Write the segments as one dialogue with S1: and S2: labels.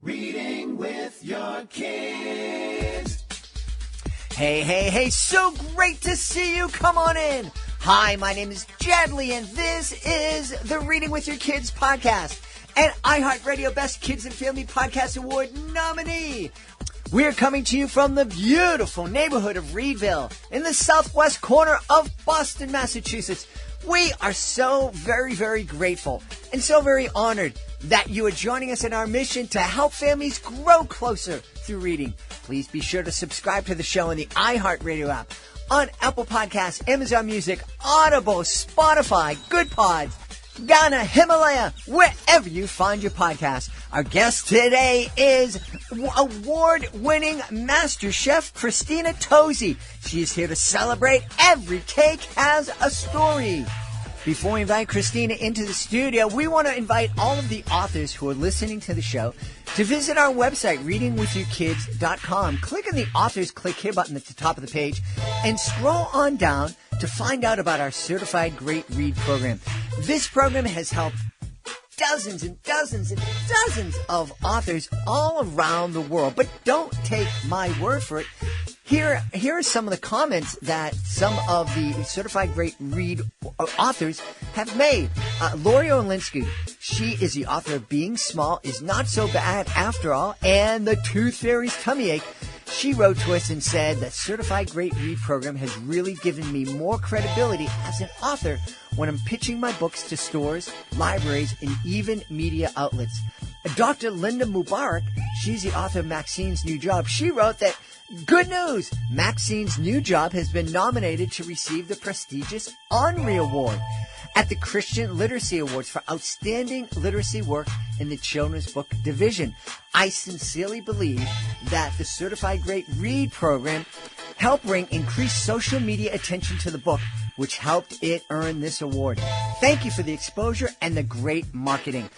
S1: Reading with your kids.
S2: Hey, so great to see you. Come on in. Hi, my name is Jedley, and this is the Reading with Your Kids podcast, an iHeartRadio Best Kids and Family Podcast Award nominee. We're coming to you from the beautiful neighborhood of Reedville in the southwest corner of Boston, Massachusetts. We are so very, very grateful and so very honored that you are joining us in our mission to help families grow closer through reading. Please be sure to subscribe to the show in the iHeartRadio app, on Apple Podcasts, Amazon Music, Audible, Spotify, Good Pods, Ghana, Himalaya, wherever you find your podcast. Our guest today is award-winning Master Chef Christina Tosi. She is here to celebrate Every Cake Has a Story. Before we invite Christina into the studio, we want to invite all of the authors who are listening to the show to visit our website, readingwithyourkids.com. Click on the Authors Click Here button at the top of the page and scroll on down to find out about our Certified Great Read program. This program has helped dozens and dozens and dozens of authors all around the world. But don't take my word for it. Here are some of the comments that some of the Certified Great Read authors have made. Lori Olinsky, she is the author of Being Small is Not So Bad After All and The Tooth Fairy's Tummy Ache. She wrote to us and said that Certified Great Read program has really given me more credibility as an author when I'm pitching my books to stores, libraries, and even media outlets. Dr. Linda Mubarak, she's the author of Maxine's New Job. She wrote that, good news! Maxine's New Job has been nominated to receive the prestigious Henri Award at the Christian Literacy Awards for outstanding literacy work in the children's book division. I sincerely believe that the Certified Great Read program helped bring increased social media attention to the book, which helped it earn this award. Thank you for the exposure and the great marketing.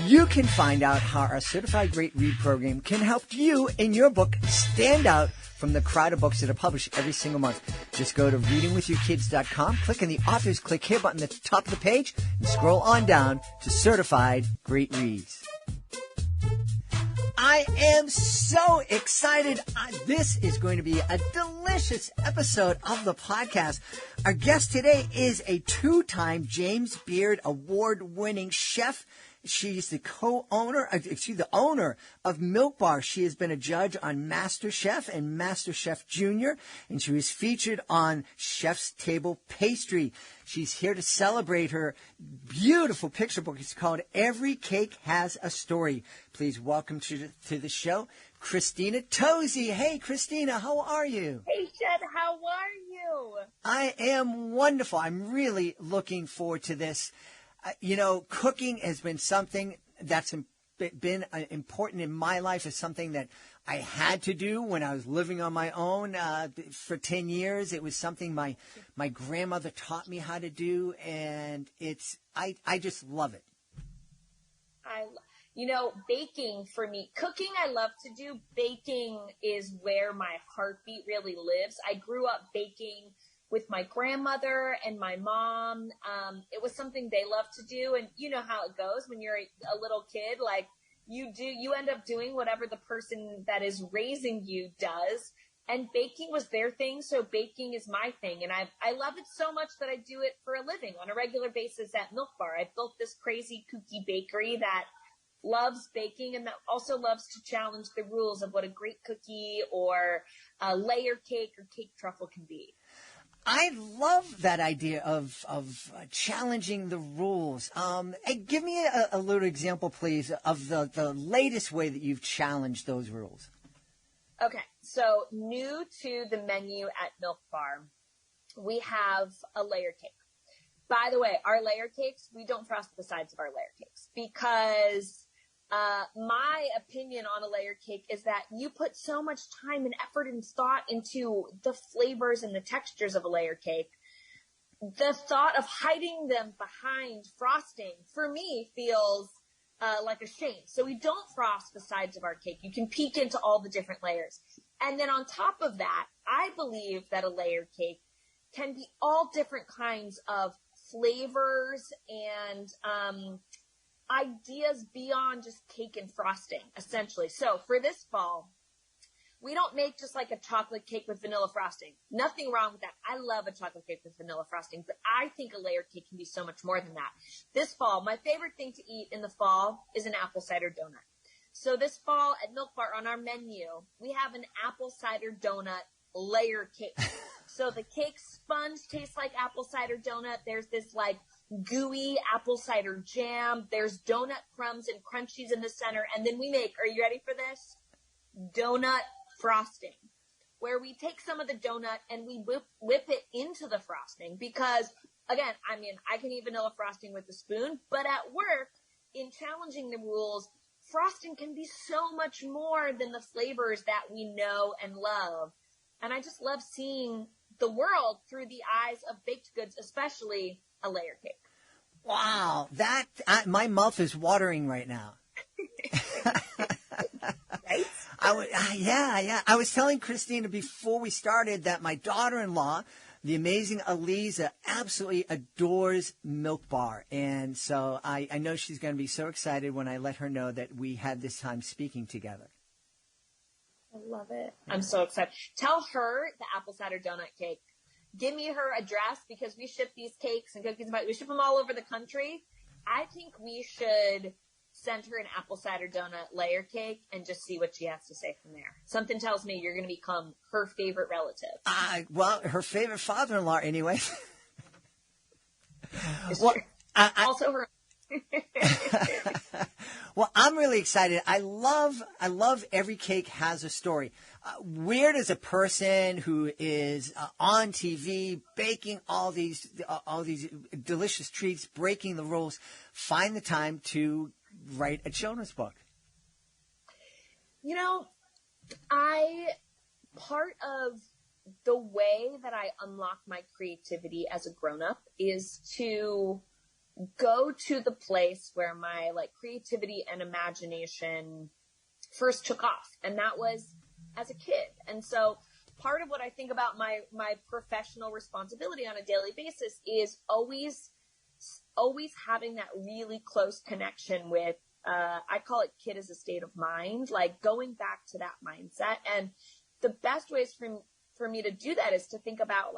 S2: You can find out how our Certified Great Read program can help you and your book stand out from the crowd of books that are published every single month. Just go to readingwithyourkids.com, click on the Authors Click Here button at the top of the page, and scroll on down to Certified Great Reads. I am so excited. This is going to be a delicious episode of the podcast. Our guest today is a two-time James Beard Award-winning chef. She's the the owner of Milk Bar. She has been a judge on Master Chef and Master Chef Junior, and she was featured on Chef's Table Pastry. She's here to celebrate her beautiful picture book. It's called Every Cake Has a Story. Please welcome to the show, Christina Tosi. Hey, Christina, how are you?
S3: Hey, Jed, how are you?
S2: I am wonderful. I'm really looking forward to this. Cooking has been something that's been important in my life. It's something that I had to do when I was living on my own for 10 years. It was something my grandmother taught me how to do, and I just love it.
S3: Baking for me, cooking I love to do. Baking is where my heartbeat really lives. I grew up baking with my grandmother and my mom. It was something they loved to do. And you know how it goes when you're a little kid, like you end up doing whatever the person that is raising you does. And baking was their thing. So baking is my thing. And I love it so much that I do it for a living on a regular basis at Milk Bar. I built this crazy kooky bakery that loves baking and that also loves to challenge the rules of what a great cookie or a layer cake or cake truffle can be.
S2: I love that idea of challenging the rules. Give me a little example, please, of the latest way that you've challenged those rules.
S3: Okay, so new to the menu at Milk Bar, we have a layer cake. By the way, our layer cakes, we don't frost the sides of our layer cakes because my opinion on a layer cake is that you put so much time and effort and thought into the flavors and the textures of a layer cake. The thought of hiding them behind frosting, for me, feels like a shame. So we don't frost the sides of our cake. You can peek into all the different layers. And then on top of that, I believe that a layer cake can be all different kinds of flavors and ideas beyond just cake and frosting, essentially. So for this fall, we don't make just like a chocolate cake with vanilla frosting. Nothing wrong with that. I love a chocolate cake with vanilla frosting, but I think a layered cake can be so much more than that. This fall, my favorite thing to eat in the fall is an apple cider donut. So this fall at Milk Bar on our menu, we have an apple cider donut layer cake. So the cake sponge tastes like apple cider donut. There's this like gooey apple cider jam. There's donut crumbs and crunchies in the center. And then we make, are you ready for this? Donut frosting, where we take some of the donut and we whip it into the frosting because, again, I mean, I can eat vanilla frosting with a spoon, but at work, in challenging the rules, frosting can be so much more than the flavors that we know and love. And I just love seeing the world through the eyes of baked goods, especially a layer cake.
S2: Wow, my mouth is watering right now.
S3: Right?
S2: Yeah. I was telling Christina before we started that my daughter-in-law, the amazing Aliza, absolutely adores Milk Bar. And so I know she's going to be so excited when I let her know that we had this time speaking together.
S3: I love it. I'm so excited. Tell her the apple cider donut cake. Give me her address because we ship these cakes and cookies. We ship them all over the country. I think we should send her an apple cider donut layer cake and just see what she has to say from there. Something tells me you're going to become her favorite relative.
S2: Well, her favorite father-in-law anyway.
S3: Well, also her.
S2: Well, I'm really excited. I love every cake has a story. Where does a person who is on TV baking all these delicious treats, breaking the rules, find the time to write a children's book?
S3: You know, part of the way that I unlock my creativity as a grown-up is to go to the place where my creativity and imagination first took off. And that was as a kid. And so part of what I think about my professional responsibility on a daily basis is always having that really close connection with, I call it kid as a state of mind, like going back to that mindset. And the best ways for me to do that is to think about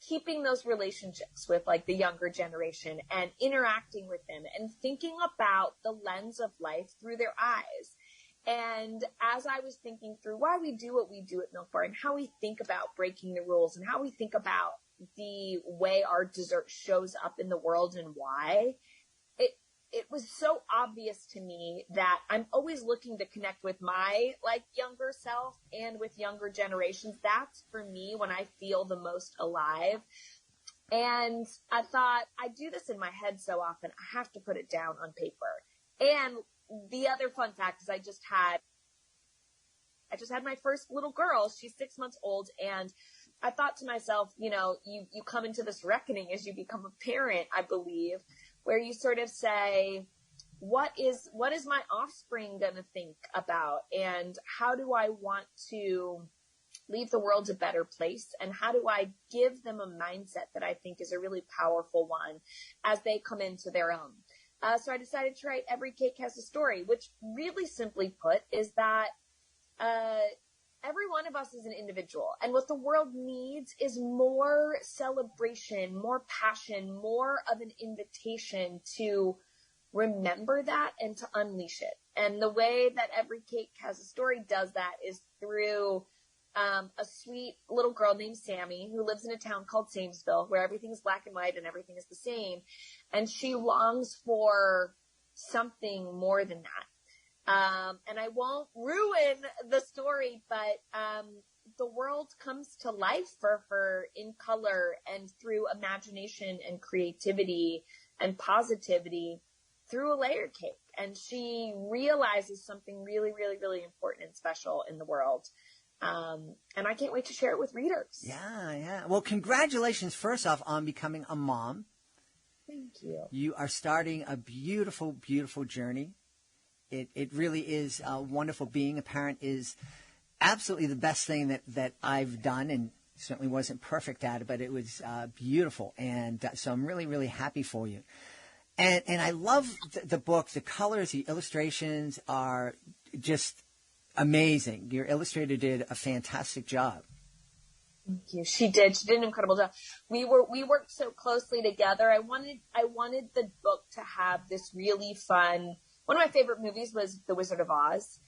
S3: keeping those relationships with the younger generation and interacting with them and thinking about the lens of life through their eyes. And as I was thinking through why we do what we do at Milk Bar and how we think about breaking the rules and how we think about the way our dessert shows up in the world and why, it was so obvious to me that I'm always looking to connect with my younger self and with younger generations. That's for me when I feel the most alive. And I thought, I do this in my head so often, I have to put it down on paper. And the other fun fact is I just had my first little girl. She's 6 months old. And I thought to myself, you come into this reckoning as you become a parent, I believe, where you sort of say, what is my offspring going to think about? And how do I want to leave the world a better place? And how do I give them a mindset that I think is a really powerful one as they come into their own? So I decided to write Every Cake Has a Story, which really simply put is that every one of us is an individual. And what the world needs is more celebration, more passion, more of an invitation to remember that and to unleash it. And the way that Every Cake Has a Story does that is through a sweet little girl named Sammy who lives in a town called Samesville where everything is black and white and everything is the same. And she longs for something more than that. And I won't ruin the story, but the world comes to life for her in color and through imagination and creativity and positivity through a layered cake. And she realizes something really, really, really important and special in the world. And I can't wait to share it with readers.
S2: Yeah. Well, congratulations, first off, on becoming a mom.
S3: Thank you.
S2: You are starting a beautiful, beautiful journey. It really is wonderful. Being a parent is absolutely the best thing that I've done, and certainly wasn't perfect at it, but it was beautiful. And so I'm really, really happy for you. And I love the book. The colors, the illustrations are just amazing. Your illustrator did a fantastic job.
S3: Thank you. She did. She did an incredible job. We worked so closely together. I wanted the book to have this really fun. One of my favorite movies was The Wizard of Oz,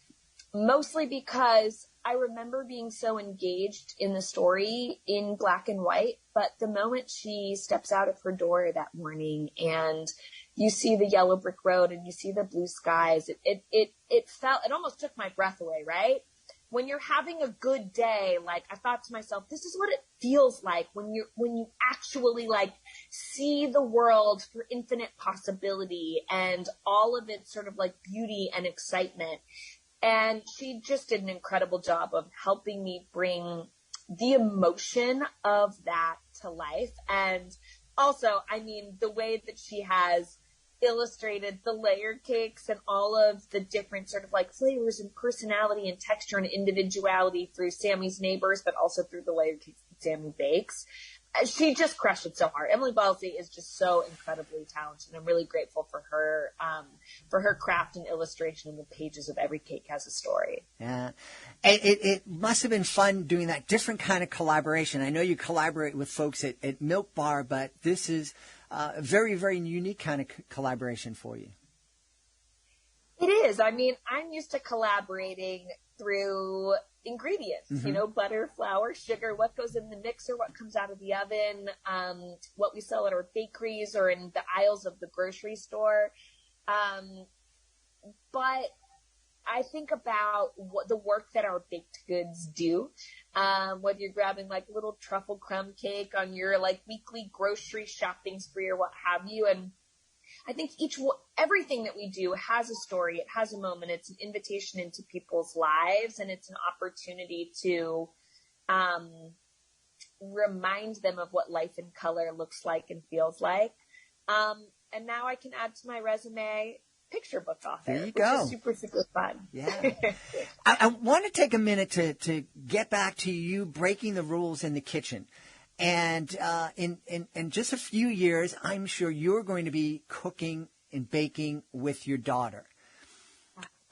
S3: mostly because I remember being so engaged in the story in black and white. But the moment she steps out of her door that morning and you see the yellow brick road and you see the blue skies, it almost took my breath away, right? When you're having a good day, like I thought to myself, this is what it feels like when you actually like see the world for infinite possibility and all of its sort of like beauty and excitement. And she just did an incredible job of helping me bring the emotion of that to life. And also, I mean, the way that she has illustrated the layered cakes and all of the different sort of like flavors and personality and texture and individuality through Sammy's neighbors, but also through the layered cakes that Sammy bakes. She just crushed it so hard. Emily Balsey is just so incredibly talented. I'm really grateful for her craft and illustration, and the pages of every cake has a story.
S2: Yeah. It must have been fun doing that different kind of collaboration. I know you collaborate with folks at Milk Bar, but this is a very, very unique kind of collaboration for you.
S3: It is. I mean, I'm used to collaborating through ingredients, butter, flour, sugar, what goes in the mixer, what comes out of the oven, what we sell at our bakeries or in the aisles of the grocery store. But I think about what the work that our baked goods do. Whether you're grabbing like little truffle crumb cake on your like weekly grocery shopping spree or what have you. And I think everything that we do has a story. It has a moment. It's an invitation into people's lives, and it's an opportunity to remind them of what life in color looks like and feels like. And now I can add to my resume picture book author.
S2: There you go.
S3: Which is super, super fun.
S2: Yeah. I want to take a minute to get back to you breaking the rules in the kitchen. And in just a few years, I'm sure you're going to be cooking and baking with your daughter.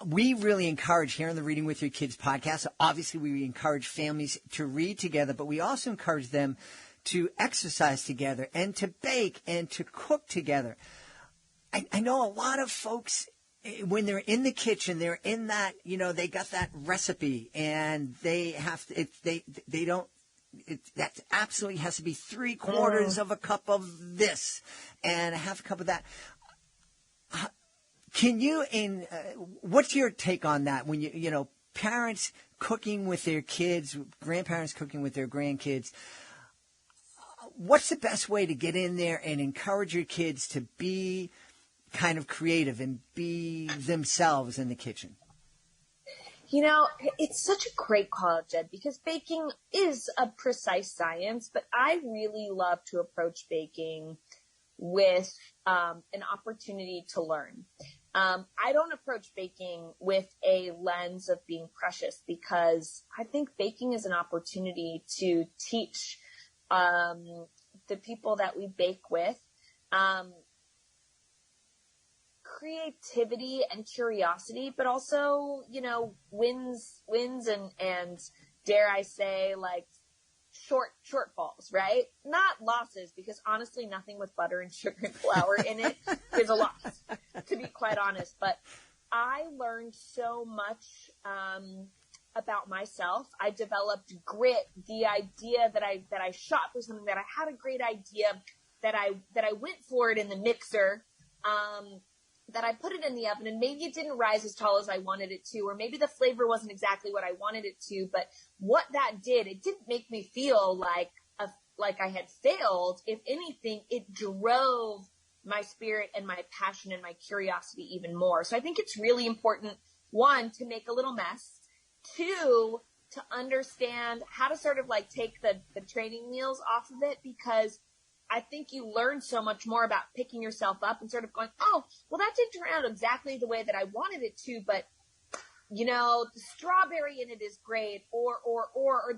S2: We really encourage here on the Reading with Your Kids podcast. Obviously, we encourage families to read together, but we also encourage them to exercise together and to bake and to cook together. I know a lot of folks, when they're in the kitchen, they're in that, they got that recipe and they have to, that absolutely has to be 3/4 of a cup of this and a half a cup of that. Can you, what's your take on that when parents cooking with their kids, grandparents cooking with their grandkids? What's the best way to get in there and encourage your kids to be kind of creative and be themselves in the kitchen?
S3: It's such a great call, Jed, because baking is a precise science, but I really love to approach baking with an opportunity to learn. I don't approach baking with a lens of being precious, because I think baking is an opportunity to teach the people that we bake with creativity and curiosity, but also, wins and dare I say, like shortfalls, right? Not losses, because honestly, nothing with butter and sugar and flour in it is a loss, to be quite honest. But I learned so much about myself. I developed grit, the idea that I shot for something, that I had a great idea, that I went for it in the mixer, that I put it in the oven, and maybe it didn't rise as tall as I wanted it to, or maybe the flavor wasn't exactly what I wanted it to, but what that did, it didn't make me feel like I had failed. If anything, it drove my spirit and my passion and my curiosity even more. So I think it's really important, one, to make a little mess, two, to understand how to sort of like take the training wheels off of it, because I think you learn so much more about picking yourself up and sort of going, oh, well, that didn't turn out exactly the way that I wanted it to, but, the strawberry in it is great, or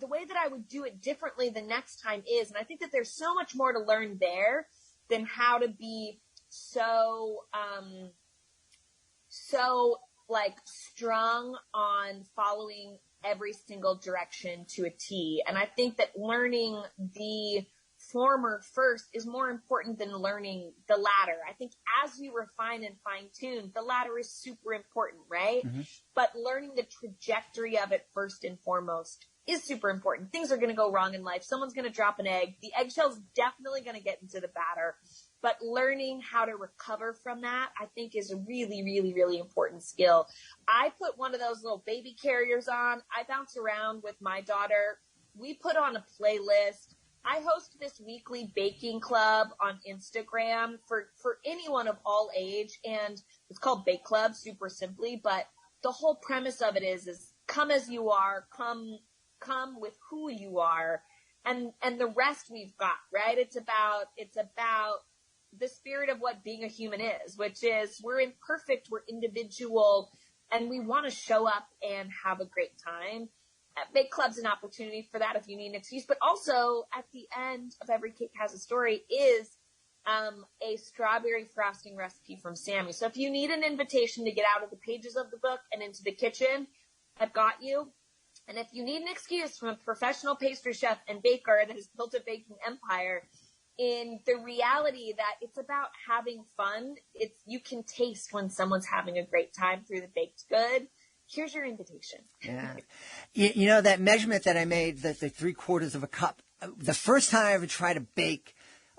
S3: the way that I would do it differently the next time is. And I think that there's so much more to learn there than how to be so like strung on following every single direction to a T. And I think that learning the former first is more important than learning the latter. I think as we refine and fine tune, the latter is super important, right?
S2: Mm-hmm.
S3: But learning the trajectory of it first and foremost is super important. Things are going to go wrong in life. Someone's going to drop an egg. The eggshell's definitely going to get into the batter. But learning how to recover from that, I think, is a really, really, really important skill. I put one of those little baby carriers on. I bounce around with my daughter. We put on a playlist. I host this weekly baking club on Instagram for anyone of all age. And it's called Bake Club, super simply. But the whole premise of it is come as you are, come with who you are. And the rest we've got, right? It's about the spirit of what being a human is, which is we're imperfect, we're individual, and we want to show up and have a great time. Bake Club's an opportunity for that if you need an excuse, but also at the end of Every Cake Has a Story is a strawberry frosting recipe from Sammy. So if you need an invitation to get out of the pages of the book and into the kitchen, I've got you. And if you need an excuse from a professional pastry chef and baker that has built a baking empire, in the reality that it's about having fun, you can taste when someone's having a great time through the baked good. Here's your invitation.
S2: Yeah. You know, that measurement that I made, the 3/4 of a cup, the first time I ever tried to bake,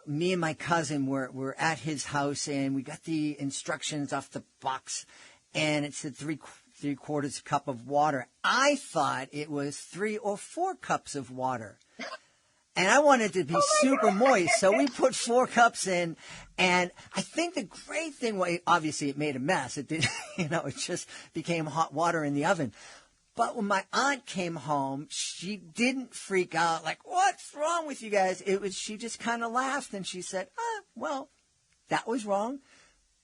S2: me and my cousin were at his house and we got the instructions off the box and it said 3/4 cup of water. I thought it was 3 or 4 cups of water. And I wanted it to be super moist, so we put 4 cups in. And I think the great thing, well, obviously it made a mess. It did, it just became hot water in the oven. But when my aunt came home, she didn't freak out like, "What's wrong with you guys?" She just kind of laughed and she said, "Well, that was wrong,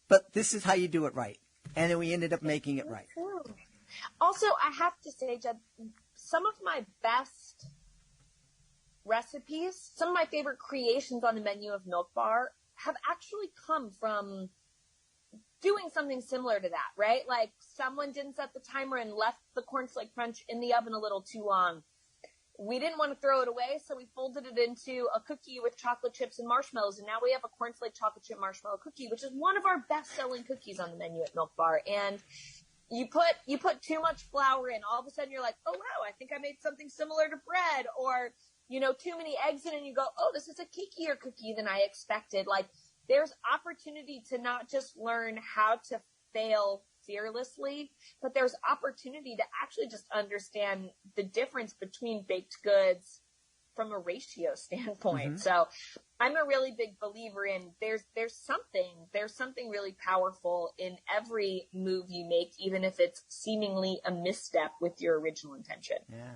S2: but this is how you do it right." And then we ended up making it right.
S3: Also, I have to say, Jed, some of my best recipes, some of my favorite creations on the menu of Milk Bar have actually come from doing something similar to that, right? Like someone didn't set the timer and left the corn flake crunch in the oven a little too long. We didn't want to throw it away, so we folded it into a cookie with chocolate chips and marshmallows, and now we have a cornflake chocolate chip marshmallow cookie, which is one of our best-selling cookies on the menu at Milk Bar. And you put too much flour in, all of a sudden you're like, "Oh wow, I think I made something similar to bread," or too many eggs in, and you go, "Oh, this is a cakier cookie than I expected." Like, there's opportunity to not just learn how to fail fearlessly, but there's opportunity to actually just understand the difference between baked goods from a ratio standpoint.
S2: Mm-hmm.
S3: So I'm a really big believer in there's something really powerful in every move you make, even if it's seemingly a misstep with your original intention.
S2: Yeah.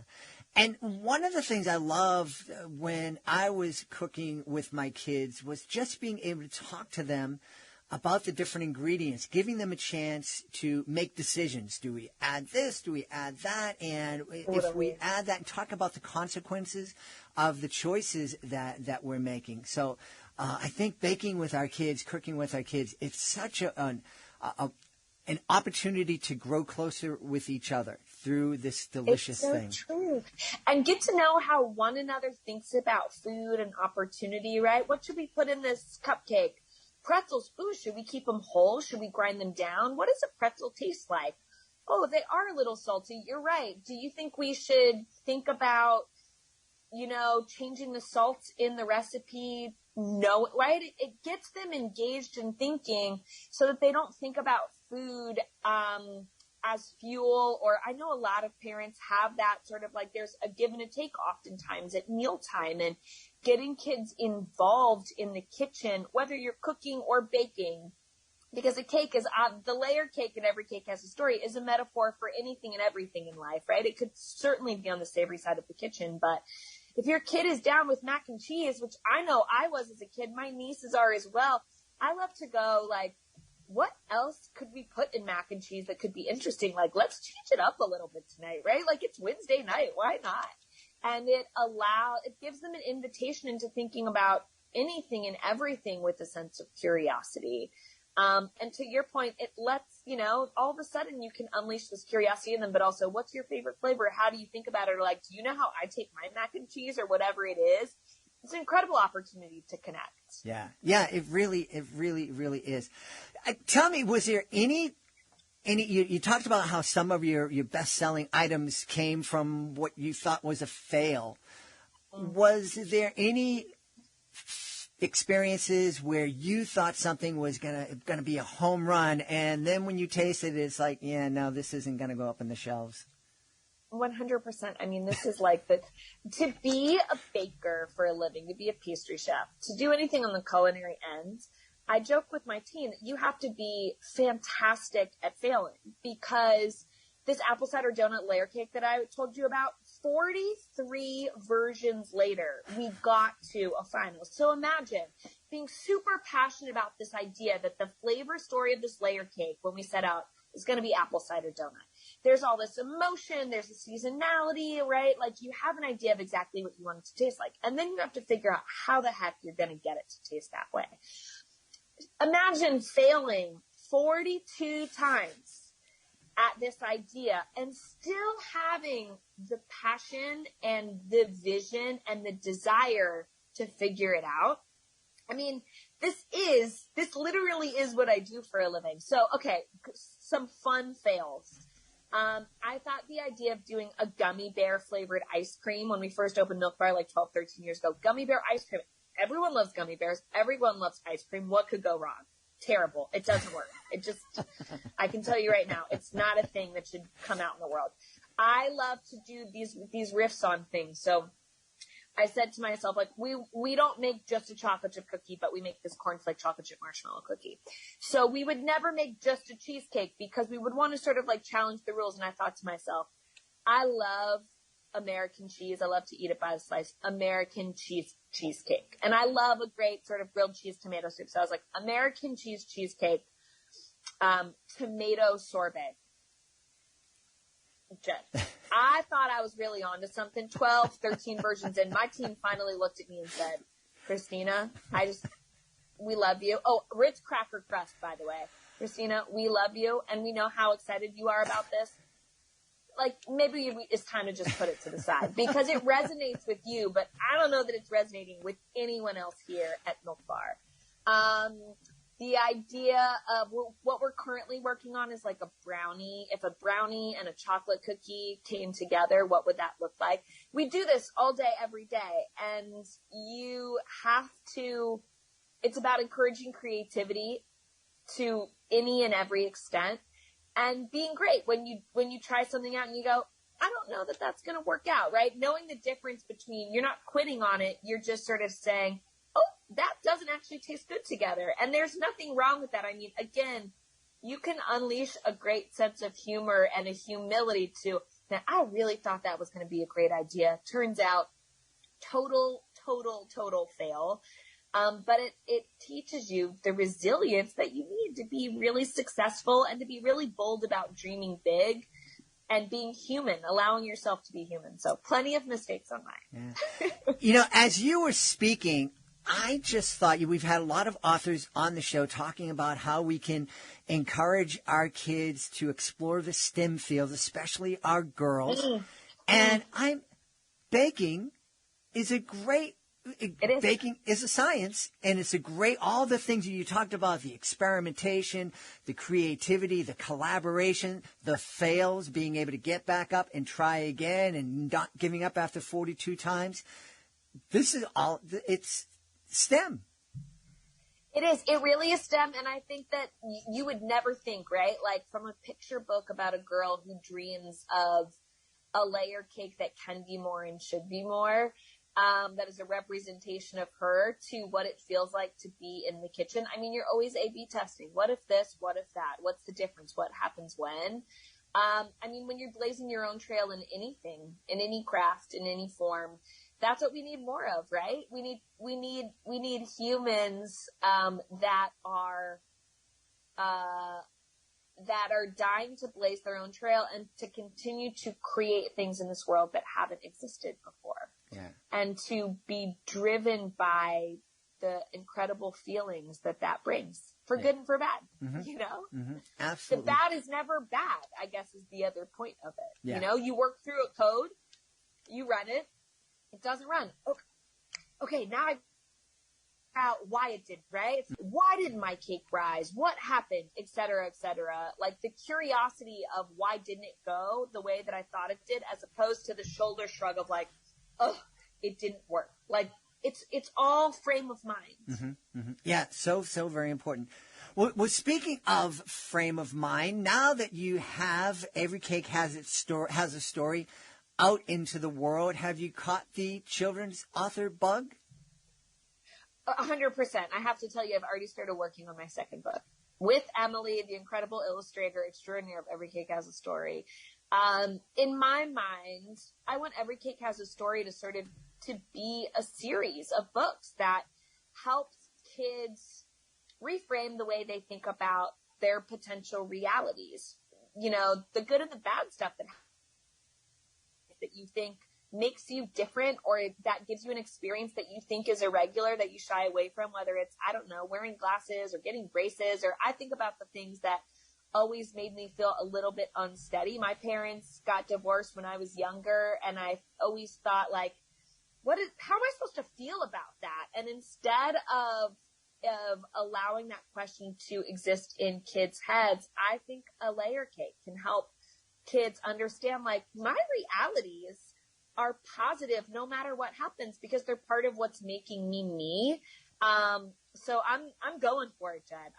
S2: And one of the things I loved when I was cooking with my kids was just being able to talk to them about the different ingredients, giving them a chance to make decisions. Do we add this? Do we add that? And if we add that, and talk about the consequences of the choices that we're making. So I think baking with our kids, cooking with our kids, it's such an opportunity to grow closer with each other through this delicious thing.
S3: It's so true. And get to know how one another thinks about food and opportunity, right? What should we put in this cupcake? Pretzels. Ooh, should we keep them whole? Should we grind them down? What does a pretzel taste like? Oh, they are a little salty. You're right. Do you think we should think about, changing the salt in the recipe? No, right? It gets them engaged in thinking so that they don't think about food as fuel. Or I know a lot of parents have that sort of like there's a give and a take oftentimes at mealtime, and getting kids involved in the kitchen, whether you're cooking or baking, because a cake is the layer cake in Every Cake Has a Story is a metaphor for anything and everything in life, right? It could certainly be on the savory side of the kitchen, but if your kid is down with mac and cheese, which I know I was as a kid, my nieces are as well, I love to go like, what else could we put in mac and cheese that could be interesting? Like, let's change it up a little bit tonight, right? Like, it's Wednesday night. Why not? And it gives them an invitation into thinking about anything and everything with a sense of curiosity. And to your point, it lets, all of a sudden you can unleash this curiosity in them, but also what's your favorite flavor? How do you think about it? Or like, do you know how I take my mac and cheese or whatever it is? It's an incredible opportunity to connect.
S2: Yeah. Yeah, it really is. Tell me, was there any you talked about how some of your best-selling items came from what you thought was a fail. Was there any experiences where you thought something was gonna be a home run, and then when you tasted it, it's like, yeah, no, this isn't gonna go up on the shelves?
S3: 100%. I mean, this is like to be a baker for a living, to be a pastry chef, to do anything on the culinary end. I joke with my team that you have to be fantastic at failing, because this apple cider donut layer cake that I told you about, 43 versions later, we got to a final. So imagine being super passionate about this idea that the flavor story of this layer cake, when we set out, is going to be apple cider donut. There's all this emotion, there's a seasonality, right? Like, you have an idea of exactly what you want it to taste like. And then you have to figure out how the heck you're going to get it to taste that way. Imagine failing 42 times at this idea and still having the passion and the vision and the desire to figure it out. I mean, this literally is what I do for a living. So, okay, some fun fails. I thought the idea of doing a gummy bear flavored ice cream when we first opened Milk Bar like 12, 13 years ago, gummy bear ice cream. Everyone loves gummy bears. Everyone loves ice cream. What could go wrong? Terrible. It doesn't work. I can tell you right now, it's not a thing that should come out in the world. I love to do these riffs on things. So I said to myself, like, we don't make just a chocolate chip cookie, but we make this cornflake chocolate chip marshmallow cookie. So we would never make just a cheesecake, because we would want to sort of like challenge the rules. And I thought to myself, I love American cheese. I love to eat it by the slice. American cheesecake. And I love a great sort of grilled cheese tomato soup. So I was like, American cheesecake, tomato sorbet. I thought I was really onto something. 12, 13 versions in. My team finally looked at me and said, Christina, we love you. Oh, Ritz cracker crust, by the way. Christina, we love you, and we know how excited you are about this. Like, maybe it's time to just put it to the side, because it resonates with you, but I don't know that it's resonating with anyone else here at Milk Bar. The idea of what we're currently working on is like a brownie. If a brownie and a chocolate cookie came together, what would that look like? We do this all day, every day, and you have to, it's about encouraging creativity to any and every extent. And being great when you try something out and you go, I don't know that that's going to work out, right? Knowing the difference between, you're not quitting on it, you're just sort of saying, oh, that doesn't actually taste good together. And there's nothing wrong with that. I mean, again, you can unleash a great sense of humor and a humility to, now, I really thought that was going to be a great idea. Turns out, total fail. But it teaches you the resilience that you need to be really successful and to be really bold about dreaming big and being human, allowing yourself to be human. So plenty of mistakes on mine.
S2: Yeah. As you were speaking, I just thought we've had a lot of authors on the show talking about how we can encourage our kids to explore the STEM fields, especially our girls. And baking is a great Baking is a science, and it's all the things you talked about, the experimentation, the creativity, the collaboration, the fails, being able to get back up and try again and not giving up after 42 times. This is all, it's STEM.
S3: It is. It really is STEM, and I think that you would never think, right? Like from a picture book about a girl who dreams of a layer cake that can be more and should be more. That is a representation of her to what it feels like to be in the kitchen. I mean, you're always A/B testing. What if this? What if that? What's the difference? What happens when? I mean, when you're blazing your own trail in anything, in any craft, in any form, that's what we need more of, right? We need humans that are dying to blaze their own trail and to continue to create things in this world that haven't existed before.
S2: Yeah.
S3: And to be driven by the incredible feelings that brings, for good and for bad, you know?
S2: Absolutely.
S3: The bad is never bad, I guess, is the other point of it.
S2: Yeah.
S3: You know, you work through a code, you run it, it doesn't run. Okay, now I figure out why it did, right? Why didn't my cake rise? What happened? Et cetera, et cetera. Like the curiosity of why didn't it go the way that I thought it did, as opposed to the shoulder shrug of like, oh, it didn't work. Like, it's all frame of mind.
S2: Yeah, so very important. Well, speaking of frame of mind, now that you have Every Cake Has a Story out into the world, have you caught the children's author bug?
S3: 100%. I have to tell you, I've already started working on my second book with Emily, the incredible illustrator extraordinaire of Every Cake Has a Story. In my mind, I want Every Cake Has a Story to be a series of books that helps kids reframe the way they think about their potential realities. You know, the good and the bad stuff that you think makes you different, or that gives you an experience that you think is irregular, that you shy away from, whether it's, I don't know, wearing glasses or getting braces, or I think about the things that always made me feel a little bit unsteady. My parents got divorced when I was younger, and I always thought, like, how am I supposed to feel about that? And instead of allowing that question to exist in kids' heads, I think a layer cake can help kids understand, like, my realities are positive no matter what happens, because they're part of what's making me. So I'm going for it, Jed.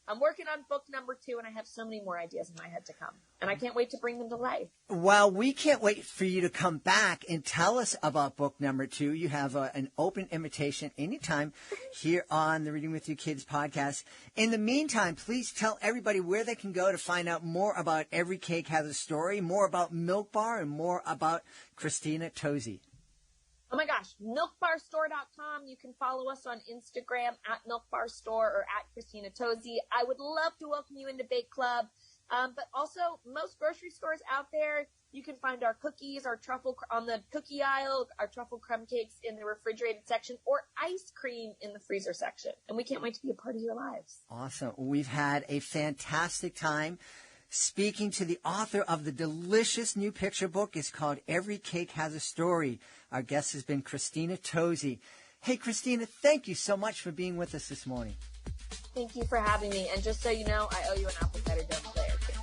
S3: I'm working on book number 2, and I have so many more ideas in my head to come, and I can't wait to bring them to life.
S2: Well, we can't wait for you to come back and tell us about book number 2. You have an open invitation anytime here on the Reading with You Kids podcast. In the meantime, please tell everybody where they can go to find out more about Every Cake Has a Story, more about Milk Bar, and more about Christina Tosi.
S3: Oh my gosh, milkbarstore.com. You can follow us on Instagram at milkbarstore or at Christina Tosi. I would love to welcome you into Bake Club. But also, most grocery stores out there, you can find our cookies, our truffle on the cookie aisle, our truffle crumb cakes in the refrigerated section, or ice cream in the freezer section. And we can't wait to be a part of your lives.
S2: Awesome. We've had a fantastic time speaking to the author of the delicious new picture book. It's called Every Cake Has a Story. Our guest has been Christina Tosi. Hey, Christina, thank you so much for being with us this morning.
S3: Thank you for having me. And just so you know, I owe you an apple cider donut layer cake.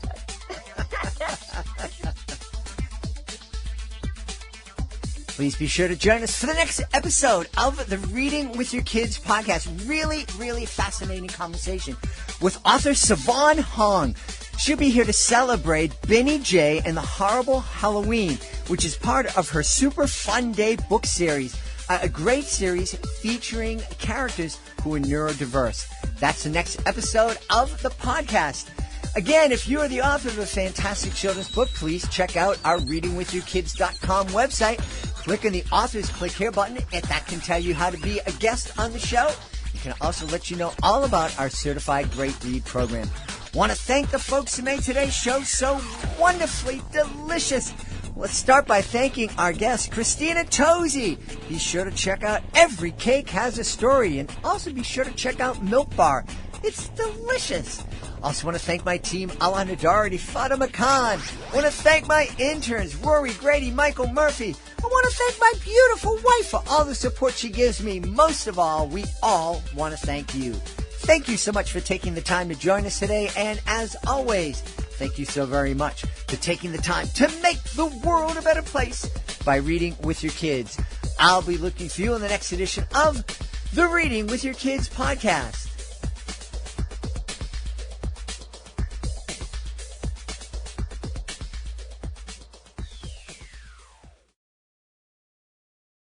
S2: Please be sure to join us for the next episode of the Reading with Your Kids podcast. Really, really fascinating conversation with author Savon Hong. She'll be here to celebrate Benny J and the Horrible Halloween, which is part of her Super Fun Day book series, a great series featuring characters who are neurodiverse. That's the next episode of the podcast. Again, if you are the author of a fantastic children's book, please check out our readingwithyourkids.com website. Click on the author's Click Here button, and that can tell you how to be a guest on the show. It can also let you know all about our Certified Great Read program. Want to thank the folks who made today's show so wonderfully delicious. Let's start by thanking our guest, Christina Tosi. Be sure to check out Every Cake Has a Story, and also be sure to check out Milk Bar. It's delicious. Also want to thank my team, Alana Doherty, Fatima Khan. I want to thank my interns, Rory, Grady, Michael Murphy. I want to thank my beautiful wife for all the support she gives me. Most of all, we all want to thank you. Thank you so much for taking the time to join us today. And as always, thank you so very much for taking the time to make the world a better place by reading with your kids. I'll be looking for you in the next edition of the Reading with Your Kids podcast.